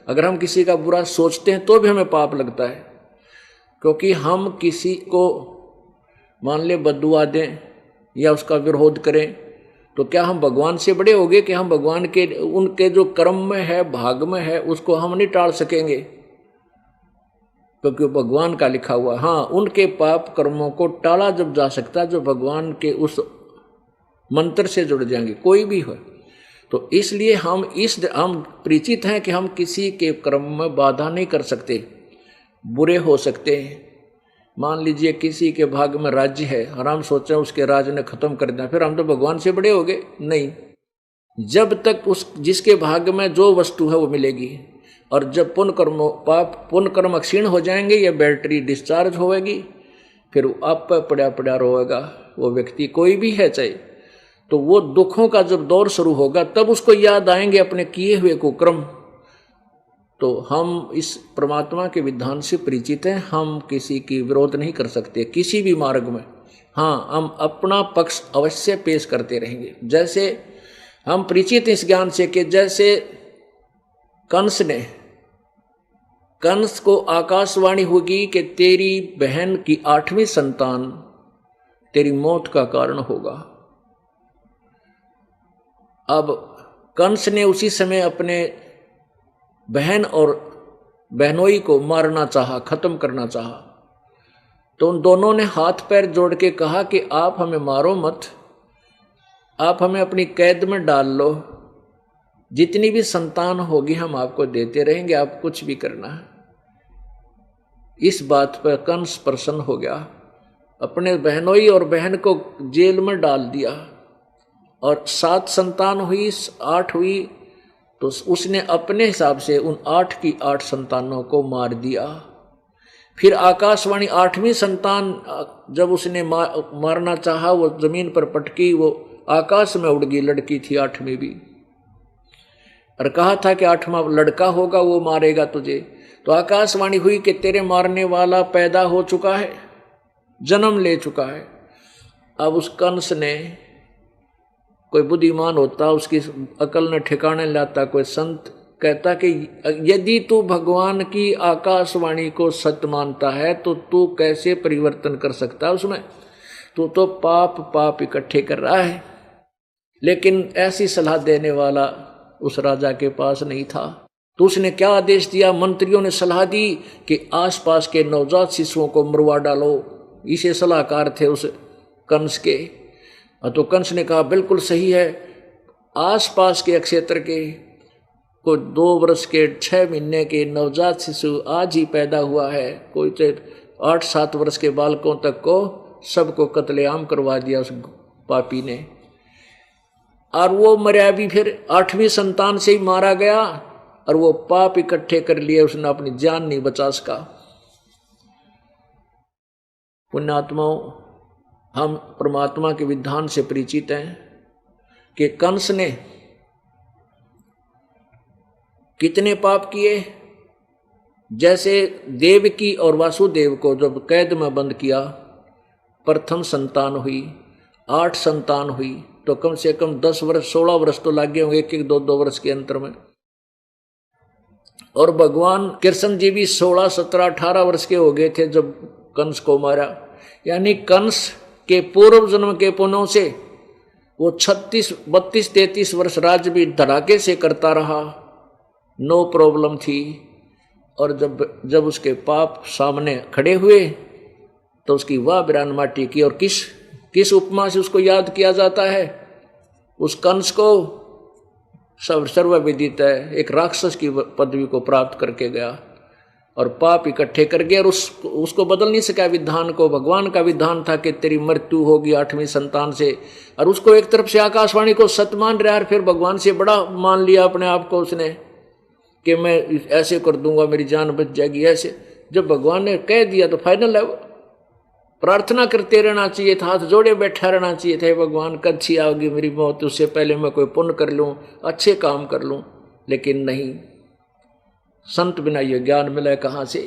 अगर हम किसी का बुरा सोचते हैं तो भी हमें पाप लगता है, क्योंकि हम किसी को मान ले बद्दुआ दें या उसका विरोध करें तो क्या हम भगवान से बड़े हो गए कि हम भगवान के उनके जो कर्म में है, भाग में है, उसको हम नहीं टाल सकेंगे, क्योंकि भगवान का लिखा हुआ। हाँ, उनके पाप कर्मों को टाला जब जा सकता जो भगवान के उस मंत्र से जुड़ जाएंगे, कोई भी हो। तो इसलिए हम परिचित हैं कि हम किसी के कर्म में बाधा नहीं कर सकते, बुरे हो सकते हैं। मान लीजिए किसी के भाग में राज्य है और हम सोचें उसके राज ने खत्म कर दिया, फिर हम तो भगवान से बड़े हो गए? नहीं, जब तक उस जिसके भाग में जो वस्तु है वो मिलेगी, और जब पुण्य कर्म क्षीण हो जाएंगे या बैटरी डिस्चार्ज होएगी, फिर आप पर पड़ा पड़ा रोएगा वो व्यक्ति, कोई भी है चाहे। तो वो दुखों का जब दौर शुरू होगा तब उसको याद आएंगे अपने किए हुए कुकर्म। तो हम इस परमात्मा के विधान से परिचित हैं, हम किसी की विरोध नहीं कर सकते किसी भी मार्ग में। हाँ, हम अपना पक्ष अवश्य पेश करते रहेंगे। जैसे हम परिचित इस ज्ञान से कि जैसे कंस को आकाशवाणी होगी कि तेरी बहन की 8वीं संतान तेरी मौत का कारण होगा। अब कंस ने उसी समय अपने बहन और बहनोई को मारना चाहा, खत्म करना चाहा। तो उन दोनों ने हाथ पैर जोड़ के कहा कि आप हमें मारो मत, आप हमें अपनी कैद में डाल लो, जितनी भी संतान होगी हम आपको देते रहेंगे, आप कुछ भी करना है। इस बात पर कंस प्रसन्न हो गया, अपने बहनोई और बहन को जेल में डाल दिया, और 7 संतान हुई, 8 हुई, तो उसने अपने हिसाब से उन 8 की 8 संतानों को मार दिया। फिर आकाशवाणी 8वीं संतान जब उसने मारना चाहा, वो जमीन पर पटकी, वो आकाश में उड़ गई, लड़की थी 8वीं भी, और कहा था कि 8वां लड़का होगा वो मारेगा तुझे। तो आकाशवाणी हुई कि तेरे मारने वाला पैदा हो चुका है, जन्म ले चुका है। अब उस कंस ने, कोई बुद्धिमान होता उसकी अकल ने ठिकाने लाता, कोई संत कहता कि यदि तू भगवान की आकाशवाणी को सत्य मानता है तो तू कैसे परिवर्तन कर सकता है उसमें, तू तो पाप इकट्ठे कर रहा है। लेकिन ऐसी सलाह देने वाला उस राजा के पास नहीं था। तो उसने क्या आदेश दिया, मंत्रियों ने सलाह दी कि आसपास के नवजात शिशुओं को मरवा डालो। इसे सलाहकार थे उस कंस के। तो कंस ने कहा बिल्कुल सही है, आसपास के क्षेत्र के कोई 2 वर्ष के 6 महीने के नवजात शिशु आज ही पैदा हुआ है, कोई 8-7 वर्ष के बालकों तक को सबको कत्लेआम करवा दिया उस पापी ने। और वो मरा भी फिर 8वीं संतान से ही मारा गया, और वो पाप इकट्ठे कर लिए, उसने अपनी जान नहीं बचा सका। पुण्यात्माओं, हम परमात्मा के विधान से परिचित हैं कि कंस ने कितने पाप किए। जैसे देवकी और वासुदेव को जब कैद में बंद किया, प्रथम संतान हुई, 8 संतान हुई, तो कम से कम 10 वर्ष 16 वर्ष तो लग गए होंगे, 1-1 2-2 वर्ष के अंतर में। और भगवान कृष्ण जी भी 16, 17, 18 वर्ष के हो गए थे जब कंस को मारा। यानी कंस के पूर्व जन्म के पुण्यों से वो 36, 32, 33 वर्ष राज्य भी धड़ाके से करता रहा, नो प्रॉब्लम थी। और जब उसके पाप सामने खड़े हुए तो उसकी वाह बिरान माटी की। और किस उपमा से उसको याद किया जाता है? उस कंस को सर्वविदित है, एक राक्षस की पदवी को प्राप्त करके गया और पाप इकट्ठे कर गया, और उसको बदल नहीं सका विधान को। भगवान का विधान था कि तेरी मृत्यु होगी 8वीं संतान से, और उसको एक तरफ से आकाशवाणी को सत्य मान रहा है, फिर भगवान से बड़ा मान लिया अपने आप को उसने कि मैं ऐसे कर दूंगा, मेरी जान बच जाएगी। ऐसे जब भगवान ने कह दिया तो फाइनल है। प्रार्थना करते रहना चाहिए था, हाथ जोड़े बैठा रहना चाहिए था, भगवान कब सी आओगी मेरी मौत, उससे पहले मैं कोई पुण्य कर लूँ, अच्छे काम कर लूँ। लेकिन नहीं, संत बिना ये ज्ञान मिला कहाँ से?